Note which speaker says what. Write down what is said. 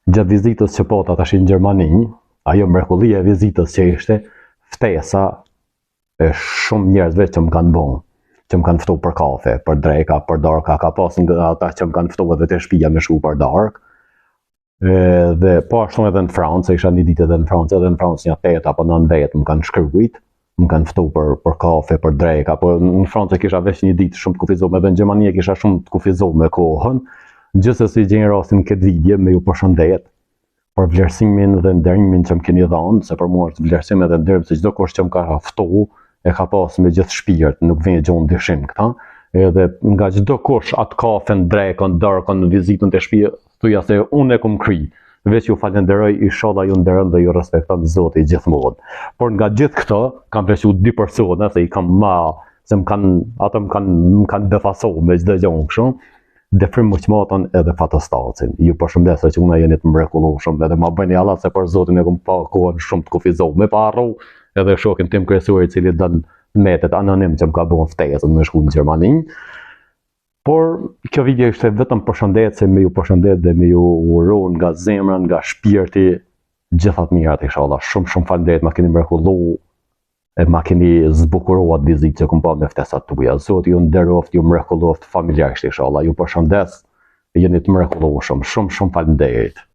Speaker 1: Gjatë vizitës që pata tash në Gjermani, ajo mrekullia e vizitës që ishte ftesa e shumë njerëzve që më kanë bën, që më kanë ftuar për kafe, për dreka, për darka, ka pas nga ata që më kanë ftuar edhe te shtëpia me shku për darkë. Dhe po ashtu edhe në Francë, isha një ditë edhe në Francë, edhe në Francë një 8 apo 9 vetë më kanë shkruajt, më kanë ftuar për kafe, për dreka, po në Francë kisha veç një ditë shumë të kufizuar, edhe në Gjermani kisha shumë të kufizuar me kohën. Gjithsesi gjej rastin këtë video me ju përshëndet për vlerësimin dhe nderëmin që më keni dhënë, se për mua është vlerësim edhe nderim se çdo kush që më ka ftuar e ka pas me gjithë shpirt, nuk vjen gjon dyshim këta. Edhe nga çdo kush atë kafen, drekën, darkën, vizitën te shtëpia, thuja se unë e kum kry. Veç ju falenderoj, inshallah ju nderoj dhe ju respekton Zoti gjithmonë. Por nga gjithë këto kam plequr 2 persona se i kam se ato më kanë befasuar me çdo gjë kështu. Defrim muqmatën edhe fatostacin. Ju përshëndes që una jeni të mrekullueshëm edhe ma bëni Allah se për Zotin e kam pa kohën shumë të kufizuar. Me pa harru edhe shokin tim kryesor i cili don metet anonim që më ka bën ftesën me shku në Gjermani. Por kjo video ishte vetëm përshëndetje, me ju përshëndet dhe me ju uru nga zemra, nga shpirti, gjithat mirat inshallah. Shumë faleminderit, ma keni mrekulluar e ma keni zbukuruar vizitë që kum pa me ftesat tuaja. Zoti ju nderoft, ju mrekulloft familjarisht inshallah. Ju përshëndes, jeni të mrekullueshëm. Shumë faleminderit.